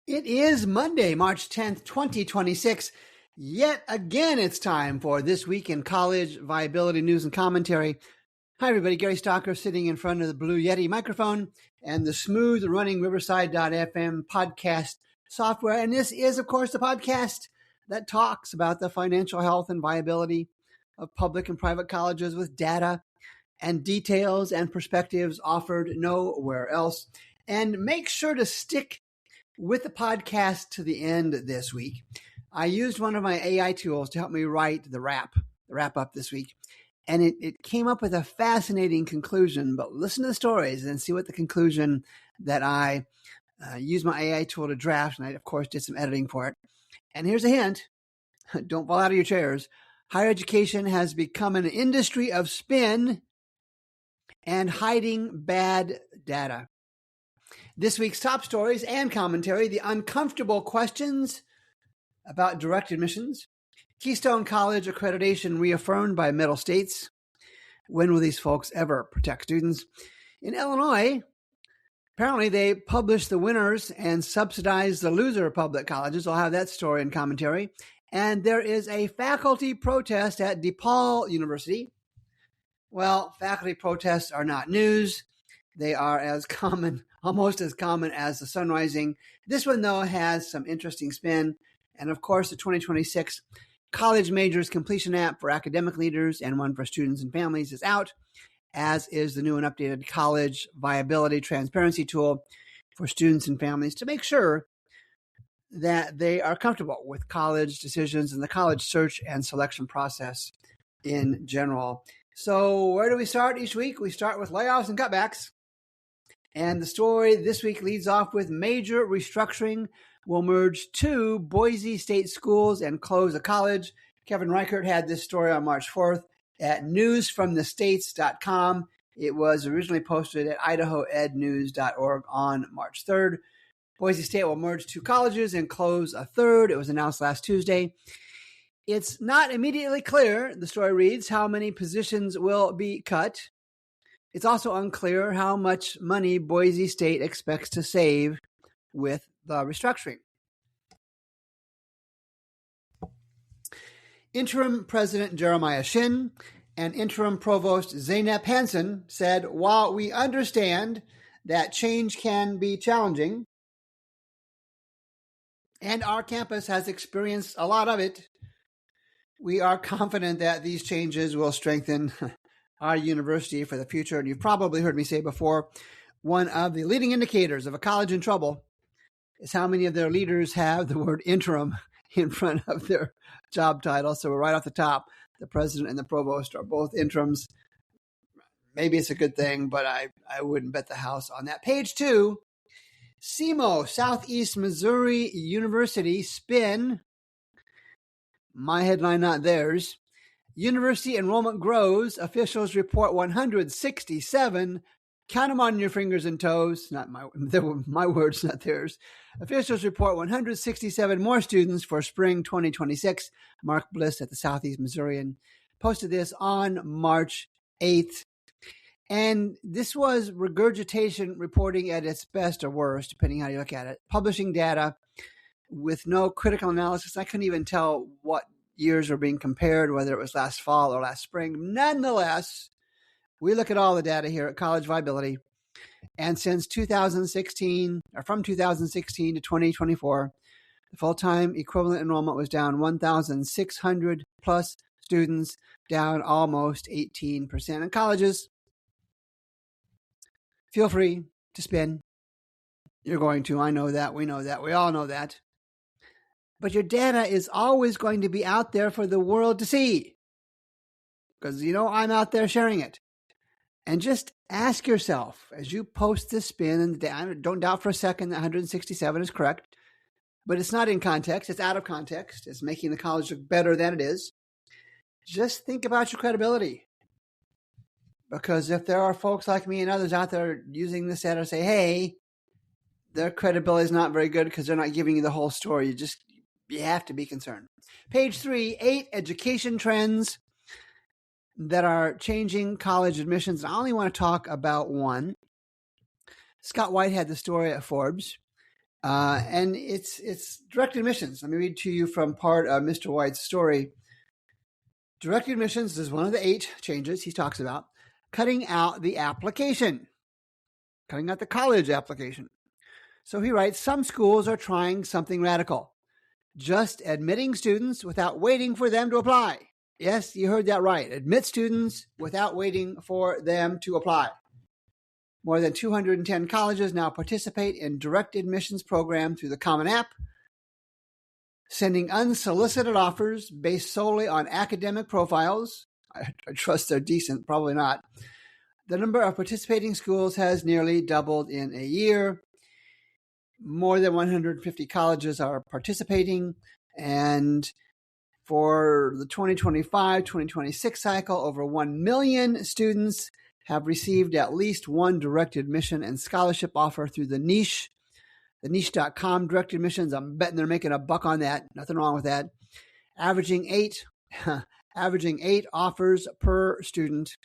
It is Monday, March 10th, 2026. Yet again, it's time for This Week in College Viability News and Commentary. Hi, everybody. Gary Stocker sitting in front of the Blue Yeti microphone and the smooth running Riverside.fm podcast software. And this is, of course, the podcast that talks about the financial health and viability of public and private colleges with data and details and perspectives offered nowhere else. And make sure to stick with the podcast to the end this week. I used one of my AI tools to help me write the wrap up this week. And it came up with a fascinating conclusion, but listen to the stories and see what the conclusion that I used my AI tool to draft. And I, of course, did some editing for it. And here's a hint. Don't fall out of your chairs. Higher education has become an industry of spin and hiding bad data. This week's top stories and commentary: the uncomfortable questions about direct admissions, Keystone College accreditation reaffirmed by middle states. When will these folks ever protect students? In Illinois, apparently they publish the winners and subsidize the loser public colleges. I'll have that story and commentary. And there is a faculty protest at DePaul University. Well, faculty protests are not news. They are as common, almost as common as the sun rising. This one, though, has some interesting spin. And of course, the 2026 College Majors Completion App for academic leaders and one for students and families is out, as is the new and updated College Viability Transparency Tool for students and families to make sure that they are comfortable with college decisions and the college search and selection process in general. So where do we start each week? We start with layoffs and cutbacks. And the story this week leads off with major restructuring will merge 2 Boise State schools and close a college. Kevin Reichert had this story on March 4th at newsfromthestates.com. It was originally posted at idahoednews.org on March 3rd. Boise State will merge 2 colleges and close a third. It was announced last Tuesday. It's not immediately clear, the story reads, how many positions will be cut. It's also unclear how much money Boise State expects to save with the restructuring. Interim President Jeremiah Shin and Interim Provost Zeynep Hansen said, while we understand that change can be challenging, and our campus has experienced a lot of it, we are confident that these changes will strengthen our university for the future. And you've probably heard me say before, one of the leading indicators of a college in trouble is how many of their leaders have the word interim in front of their job title. So we're right off the top. The president and the provost are both interims. Maybe it's a good thing, but I wouldn't bet the house on that. Page 2, SEMO, Southeast Missouri University Spin. My headline, not theirs. University enrollment grows. Officials report 167. Count them on your fingers and toes. Not my words, not theirs. Officials report 167 more students for spring 2026. Mark Bliss at the Southeast Missourian posted this on March 8th. And this was regurgitation reporting at its best or worst, depending how you look at it. Publishing data with no critical analysis. I couldn't even tell what years were being compared, whether it was last fall or last spring. Nonetheless, we look at all the data here at College Viability. And since 2016, or from 2016 to 2024, the full-time equivalent enrollment was down 1,600 plus students, down almost 18%. And colleges, feel free to spin. You're going to. I know that. We know that. We all know that. But your data is always going to be out there for the world to see. Because, I'm out there sharing it. And just ask yourself, as you post this spin, and don't doubt for a second that 167 is correct, but it's not in context. It's out of context. It's making the college look better than it is. Just think about your credibility. Because if there are folks like me and others out there using this data to say, hey, their credibility is not very good because they're not giving you the whole story, you have to be concerned. Page 3, 8 education trends that are changing college admissions. I only want to talk about one. Scott White had the story at Forbes. And it's direct admissions. Let me read to you from part of Mr. White's story. Direct admissions is one of the 8 changes he talks about. Cutting out the application, cutting out the college application. So he writes, some schools are trying something radical, just admitting students without waiting for them to apply. Yes, you heard that right. Admit students without waiting for them to apply. More than 210 colleges now participate in direct admissions program through the Common App, sending unsolicited offers based solely on academic profiles. I trust they're decent, probably not. The number of participating schools has nearly doubled in a year. More than 150 colleges are participating, and for the 2025-2026 cycle, over 1 million students have received at least one direct admission and scholarship offer through the niche.com direct admissions. I'm betting they're making a buck on that. Nothing wrong with that. Averaging eight offers per student.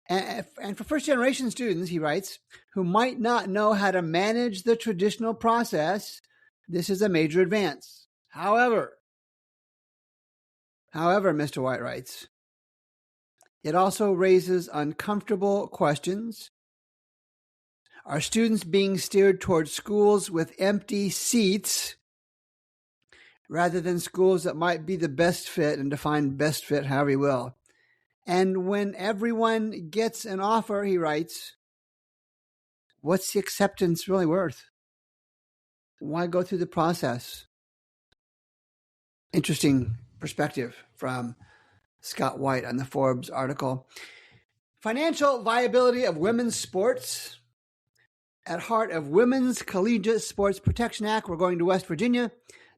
And for first-generation students, he writes, who might not know how to manage the traditional process, this is a major advance. However, Mr. White writes, it also raises uncomfortable questions. Are students being steered towards schools with empty seats rather than schools that might be the best fit, and define best fit however you will? And when everyone gets an offer, he writes, what's the acceptance really worth? Why go through the process? Interesting perspective from Scott White on the Forbes article. Financial viability of women's sports. At heart of Women's Collegiate Sports Protection Act, we're going to West Virginia.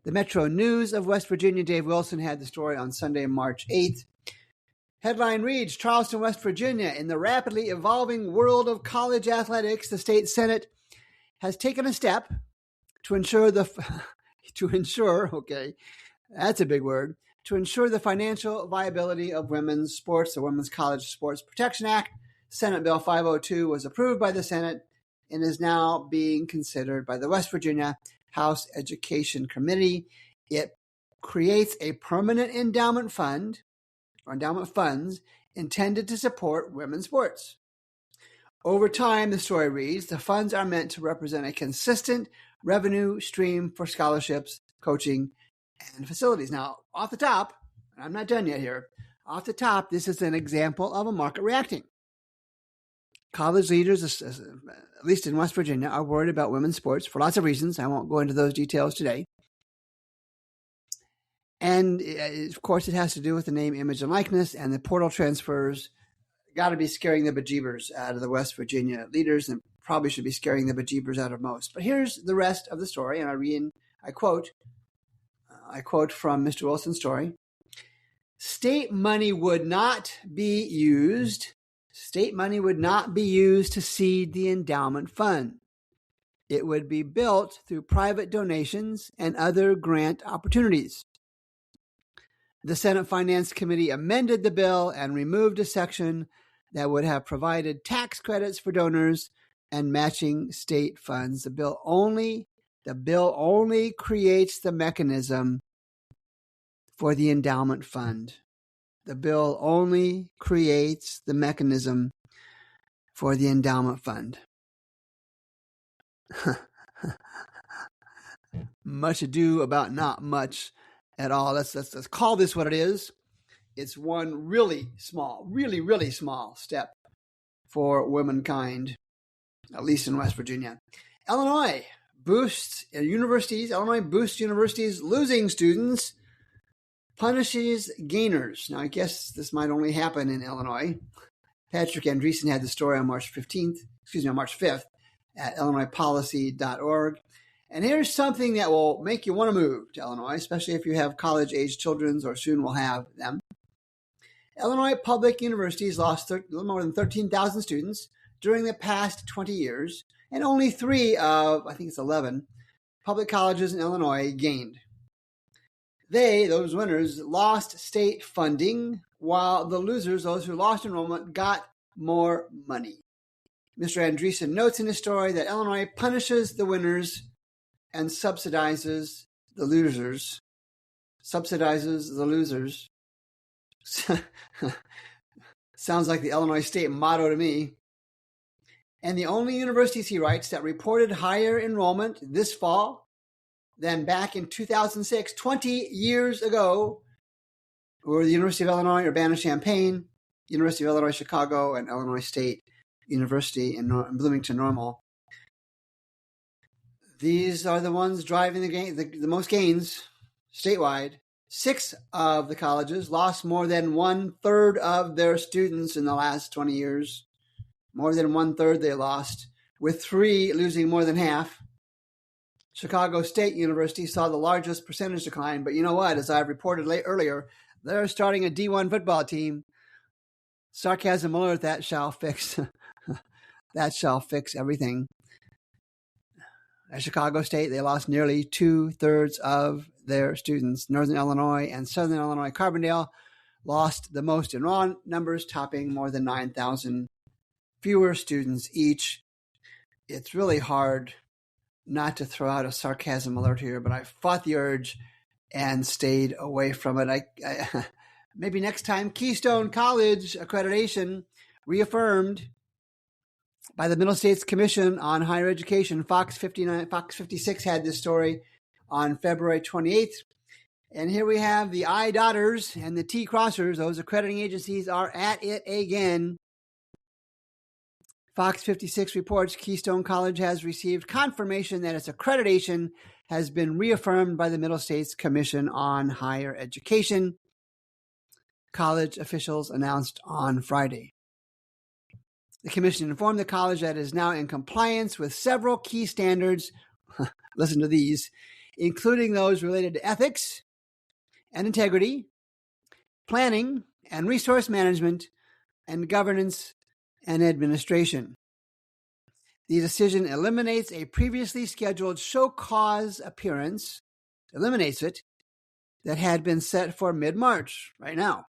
The Metro News of West Virginia, Dave Wilson, had the story on Sunday, March 8th. Headline reads, Charleston, West Virginia. In the rapidly evolving world of college athletics, the state Senate has taken a step to ensure okay, that's a big word, to ensure the financial viability of women's sports. The Women's College Sports Protection Act, Senate Bill 502, was approved by the Senate and is now being considered by the West Virginia House Education Committee. It creates a permanent endowment fund, or endowment funds, intended to support women's sports. Over time, the story reads, the funds are meant to represent a consistent revenue stream for scholarships, coaching, and facilities. Now, off the top, and I'm not done yet here, off the top, this is an example of a market reacting. College leaders, at least in West Virginia, are worried about women's sports for lots of reasons. I won't go into those details today. And, of course, it has to do with the name, image, and likeness, and the portal transfers got to be scaring the bejeebers out of the West Virginia leaders, and probably should be scaring the bejeebers out of most. But here's the rest of the story, and I quote from Mr. Wilson's story. State money would not be used to seed the endowment fund. It would be built through private donations and other grant opportunities. The Senate Finance Committee amended the bill and removed a section that would have provided tax credits for donors and matching state funds. The bill only creates the mechanism for the endowment fund. The bill only creates the mechanism for the endowment fund. Much ado about not much at all. Let's call this what it is. It's one really small step for womankind, at least in West Virginia. Illinois boosts universities losing students, punishes gainers. Now, I guess this might only happen in Illinois. Patrick Andreessen had the story on March 5th at illinoispolicy.org. And here's something that will make you want to move to Illinois, especially if you have college-age children or soon will have them. Illinois public universities lost a little more than 13,000 students during the past 20 years, and only 3 of, I think it's 11, public colleges in Illinois gained. Those winners, lost state funding, while the losers, those who lost enrollment, got more money. Mr. Andreessen notes in his story that Illinois punishes the winners and subsidizes the losers. Subsidizes the losers. Sounds like the Illinois State motto to me. And the only universities, he writes, that reported higher enrollment this fall than back in 2006, 20 years ago, were the University of Illinois Urbana-Champaign, University of Illinois Chicago, and Illinois State University in Bloomington Normal. These are the ones driving the most gains statewide. 6 of the colleges lost more than 1/3 of their students in the last 20 years. More than 1/3 they lost, with 3 losing more than half. Chicago State University saw the largest percentage decline, but you know what? As I've reported earlier, they're starting a D1 football team. Sarcasm alert, that shall fix. That shall fix everything. At Chicago State, they lost nearly 2/3 of their students. Northern Illinois and Southern Illinois Carbondale lost the most in raw numbers, topping more than 9,000 fewer students each. It's really hard not to throw out a sarcasm alert here, but I fought the urge and stayed away from it. I maybe next time. Keystone College accreditation reaffirmed by the Middle States Commission on Higher Education. Fox 56 had this story on February 28th. And here we have the I-dotters and the T-crossers. Those accrediting agencies are at it again. Fox 56 reports Keystone College has received confirmation that its accreditation has been reaffirmed by the Middle States Commission on Higher Education, college officials announced on Friday. The commission informed the college that it is now in compliance with several key standards, listen to these, including those related to ethics and integrity, planning and resource management, and governance and administration. The decision eliminates a previously scheduled show cause appearance, eliminates it, that had been set for mid-March, right now.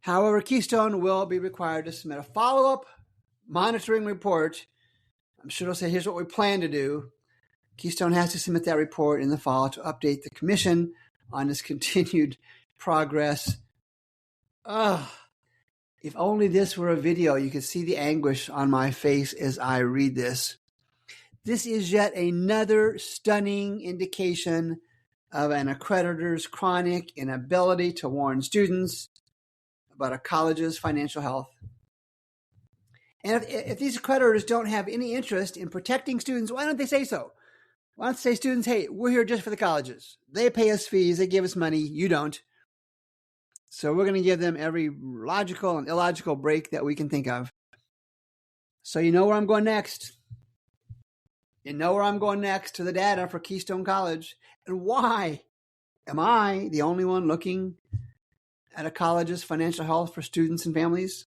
However, Keystone will be required to submit a follow-up monitoring report. I'm sure it'll say, here's what we plan to do. Keystone has to submit that report in the fall to update the commission on its continued progress. If only this were a video, you could see the anguish on my face as I read this. This is yet another stunning indication of an accreditor's chronic inability to warn students about a college's financial health. And if these accreditors don't have any interest in protecting students, why don't they say so? Why don't they say, students, hey, we're here just for the colleges. They pay us fees, they give us money, you don't. So we're going to give them every logical and illogical break that we can think of. So you know where I'm going next. You know where I'm going next, to the data for Keystone College. And why am I the only one looking at a college's financial health for students and families?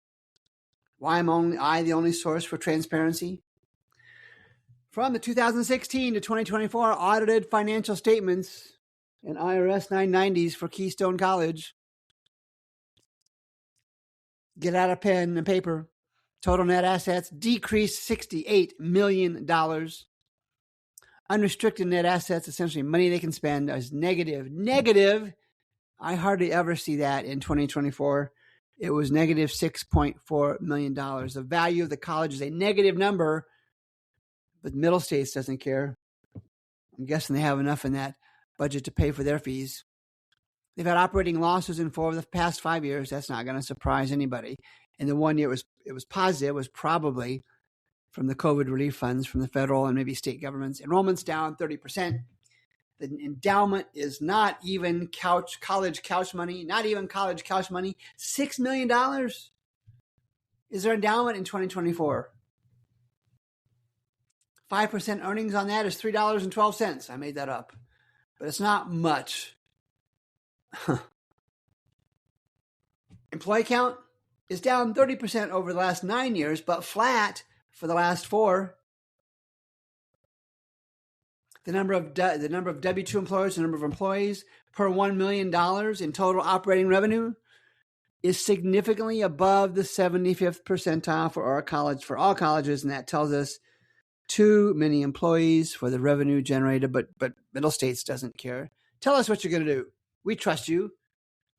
Why am I the only source for transparency? From the 2016 to 2024 audited financial statements and IRS 990s for Keystone College. Get out a pen and paper. Total net assets decreased $68 million. Unrestricted net assets, essentially money they can spend, is negative. Negative. I hardly ever see that in 2024. It was negative $6.4 million. The value of the college is a negative number, but Middle States doesn't care. I'm guessing they have enough in that budget to pay for their fees. They've had operating losses in 4 of the past 5 years. That's not going to surprise anybody. And the 1 year it was positive was probably from the COVID relief funds from the federal and maybe state governments. Enrollment's down 30%. The endowment is not even college couch money, not even college couch money. $6 million is their endowment in 2024. 5% earnings on that is $3.12. I made that up, but it's not much. Employee count is down 30% over the last 9 years, but flat for the last 4. The number of W-2 employers, the number of employees per $1 million in total operating revenue is significantly above the 75th percentile for all colleges, and that tells us too many employees for the revenue generated, but Middle States doesn't care. Tell us what you're going to do. We trust you,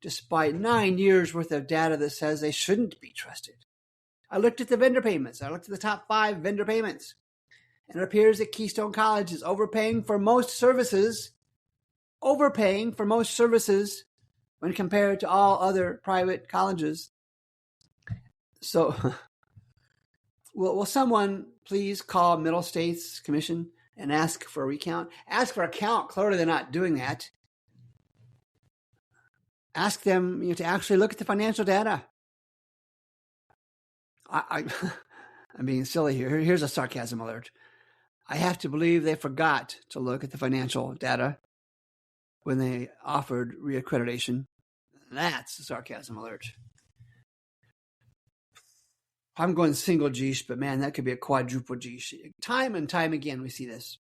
despite 9 years worth of data that says they shouldn't be trusted. I looked at the vendor payments. I looked at the top 5 vendor payments. And it appears that Keystone College is overpaying for most services when compared to all other private colleges. So will someone please call Middle States Commission and ask for a recount? Ask for a count. Clearly they're not doing that. Ask them to actually look at the financial data. I'm being silly here. Here's a sarcasm alert. I have to believe they forgot to look at the financial data when they offered reaccreditation. That's a sarcasm alert. I'm going single G, but man, that could be a quadruple G. Time and time again, we see this.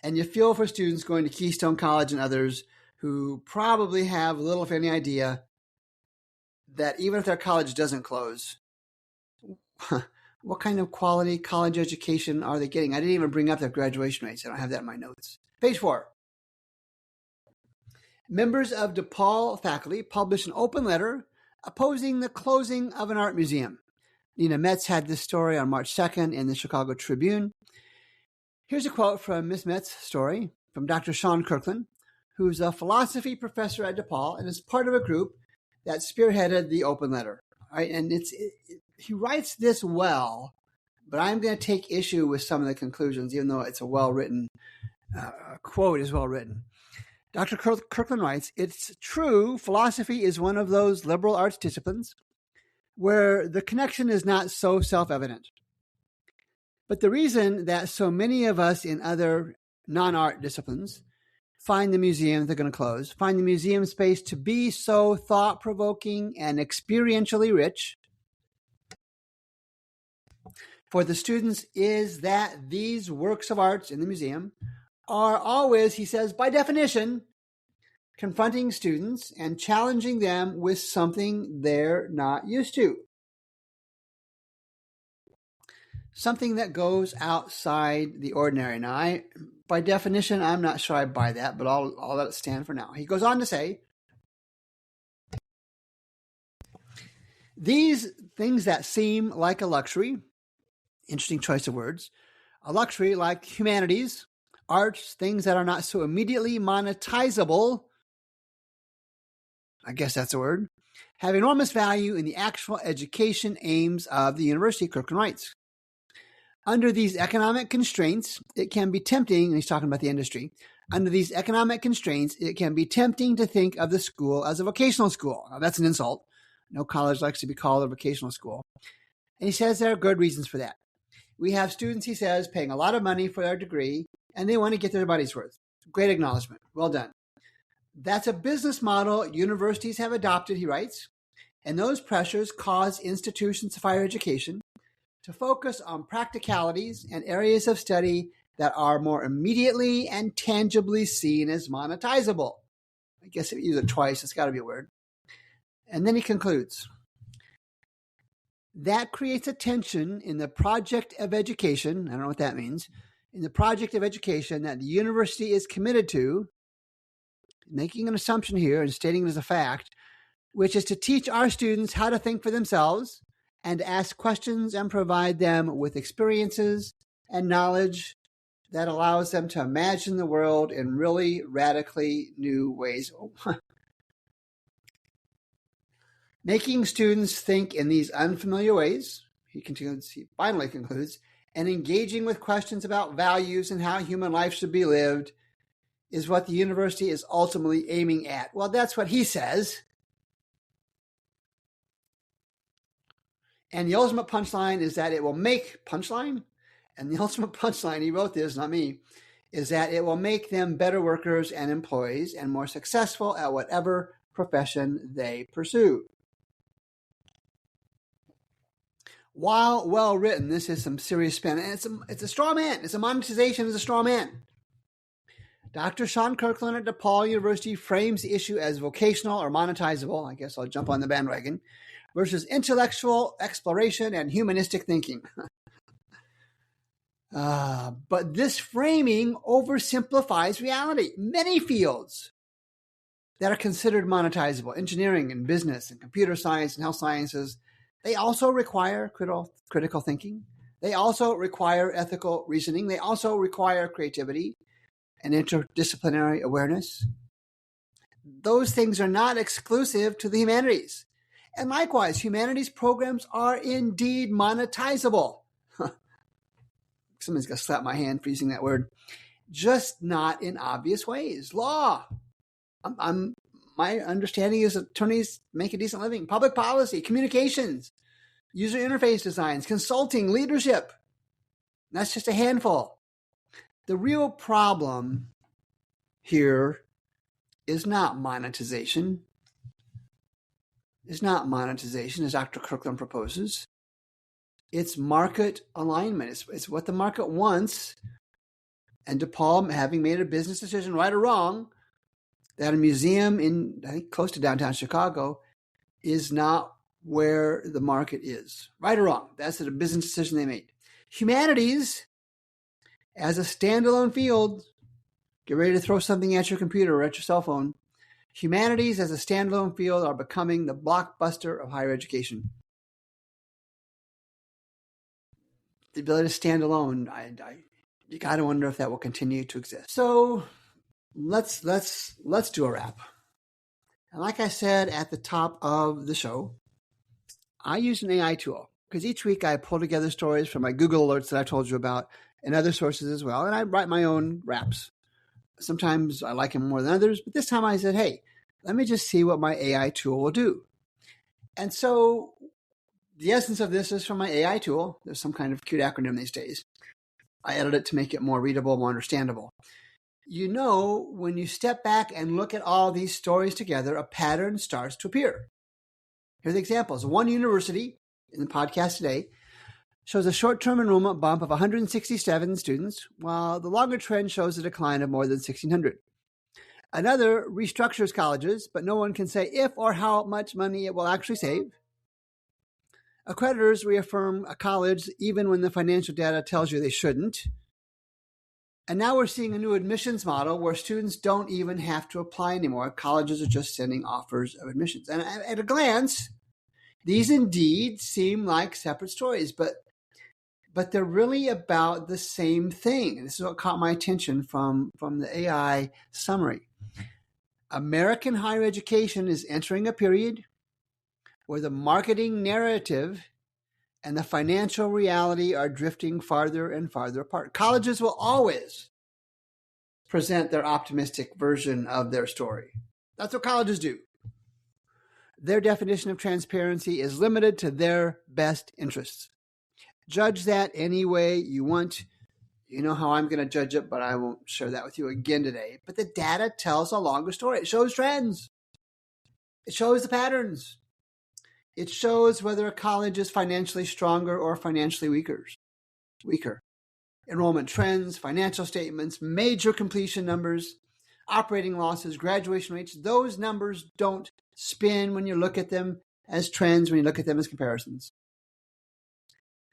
And you feel for students going to Keystone College and others who probably have little, if any, idea that even if their college doesn't close, what kind of quality college education are they getting? I didn't even bring up their graduation rates. I don't have that in my notes. Page 4. Members of DePaul faculty published an open letter opposing the closing of an art museum. Nina Metz had this story on March 2nd in the Chicago Tribune. Here's a quote from Ms. Metz's story from Dr. Sean Kirkland, who's a philosophy professor at DePaul and is part of a group that spearheaded the open letter. Right? And he writes this well, but I'm going to take issue with some of the conclusions, even though it's a well-written quote is well-written. Dr. Kirkland writes, "It's true, philosophy is one of those liberal arts disciplines where the connection is not so self-evident. But the reason that so many of us in other non-art disciplines find the museum they're going to close, find the museum space to be so thought-provoking and experientially rich for the students is that these works of arts in the museum are always," he says, by definition, confronting students and challenging them with something they're not used to. Something that goes outside the ordinary. Now, by definition, I'm not sure I buy that, but I'll let it stand for now. He goes on to say, these things that seem like a luxury, interesting choice of words, a luxury like humanities, arts, things that are not so immediately monetizable, I guess that's a word, have enormous value in the actual education aims of the university, Kirkland writes. Under these economic constraints, it can be tempting, and he's talking about the industry, under these economic constraints, it can be tempting to think of the school as a vocational school. Now, that's an insult. No college likes to be called a vocational school. And he says there are good reasons for that. We have students, he says, paying a lot of money for their degree, and they want to get their money's worth. Great acknowledgement. Well done. That's a business model universities have adopted, he writes, and those pressures cause institutions of higher education to focus on practicalities and areas of study that are more immediately and tangibly seen as monetizable. I guess if you use it twice, it's got to be a word. And then he concludes, that creates a tension in the project of education, I don't know what that means, in the project of education that the university is committed to, making an assumption here and stating it as a fact, which is to teach our students how to think for themselves and ask questions and provide them with experiences and knowledge that allows them to imagine the world in really radically new ways. Making students think in these unfamiliar ways, he finally concludes, and engaging with questions about values and how human life should be lived is what the university is ultimately aiming at. Well, that's what he says. And the ultimate punchline is that it will make punchline. And the ultimate punchline, he wrote this, not me, is that it will make them better workers and employees and more successful at whatever profession they pursue. While well written, this is some serious spin. And it's a straw man. It's a monetization. It's a straw man. Dr. Sean Kirkland at DePaul University frames the issue as vocational or monetizable, I guess I'll jump on the bandwagon, versus intellectual exploration and humanistic thinking. But this framing oversimplifies reality. Many fields that are considered monetizable, engineering and business and computer science and health sciences, they also require critical thinking. They also require ethical reasoning. They also require creativity and interdisciplinary awareness. Those things are not exclusive to the humanities. And likewise, humanities programs are indeed monetizable. Somebody's going to slap my hand for using that word. Just not in obvious ways. Law. My understanding is attorneys make a decent living. Public policy, communications, user interface designs, consulting, leadership. That's just a handful. The real problem here is not monetization. It's not monetization, as Dr. Kirkland proposes. It's market alignment. It's what the market wants. And DePaul, having made a business decision, right or wrong, that a museum in, I think, close to downtown Chicago is not where the market is. Right or wrong, that's a business decision they made. Humanities, as a standalone field, get ready to throw something at your computer or at your cell phone. Humanities as a standalone field are becoming the blockbuster of higher education. The ability to stand alone, you got to wonder if that will continue to exist. So let's do a wrap. And like I said at the top of the show, I use an AI tool because each week I pull together stories from my Google alerts that I told you about and other sources as well. And I write my own wraps. Sometimes I like them more than others, but this time I said, hey, let me just see what my AI tool will do. And so the essence of this is from my AI tool. There's some kind of cute acronym these days. I edit it to make it more readable, more understandable. You know, when you step back and look at all these stories together, a pattern starts to appear. Here are the examples. One university in the podcast today shows a short-term enrollment bump of 167 students, while the longer trend shows a decline of more than 1,600. Another restructures colleges, but no one can say if or how much money it will actually save. Accreditors reaffirm a college even when the financial data tells you they shouldn't. And now we're seeing a new admissions model where students don't even have to apply anymore. Colleges are just sending offers of admissions. And at a glance, these indeed seem like separate stories, but they're really about the same thing. And this is what caught my attention from the AI summary. American higher education is entering a period where the marketing narrative and the financial reality are drifting farther and farther apart. Colleges will always present their optimistic version of their story. That's what colleges do. Their definition of transparency is limited to their best interests. Judge that any way you want. You know how I'm going to judge it, but I won't share that with you again today. But the data tells a longer story. It shows trends. It shows the patterns. It shows whether a college is financially stronger or financially weaker. Enrollment trends, financial statements, major completion numbers, operating losses, graduation rates, those numbers don't spin when you look at them as trends, when you look at them as comparisons.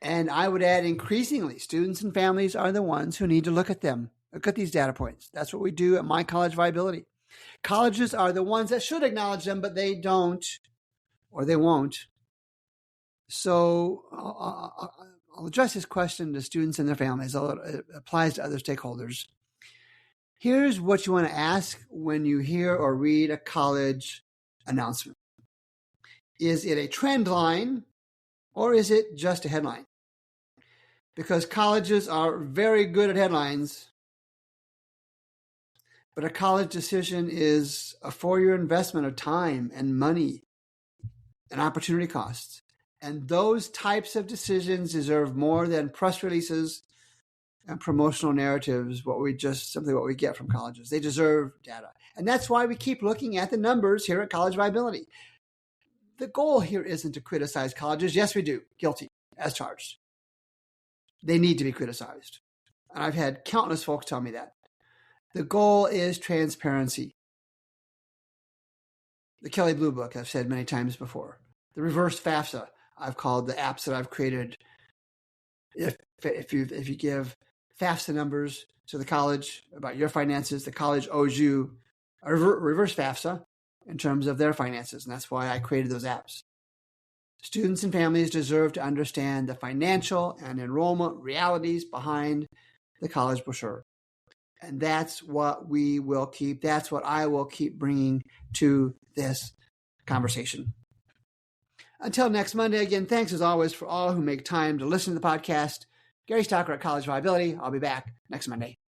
And I would add, increasingly, students and families are the ones who need to look at them. Look at these data points. That's what we do at My College Viability. Colleges are the ones that should acknowledge them, but they don't, or they won't. So I'll address this question to students and their families. It applies to other stakeholders. Here's what you want to ask when you hear or read a college announcement. Is it a trend line or is it just a headline? Because colleges are very good at headlines, but a college decision is a 4-year investment of time and money and opportunity costs. And those types of decisions deserve more than press releases and promotional narratives, what we get from colleges. They deserve data. And that's why we keep looking at the numbers here at College Viability. The goal here isn't to criticize colleges. Yes, we do. Guilty, as charged. They need to be criticized. And I've had countless folks tell me that. The goal is transparency. The Kelley Blue Book, I've said many times before. The reverse FAFSA, I've called the apps that I've created. If you give FAFSA numbers to the college about your finances, the college owes you a reverse FAFSA in terms of their finances, and that's why I created those apps. Students and families deserve to understand the financial and enrollment realities behind the college brochure. And that's what we will keep, that's what I will keep bringing to this conversation. Until next Monday, again, thanks as always for all who make time to listen to the podcast. Gary Stocker at College Viability. I'll be back next Monday.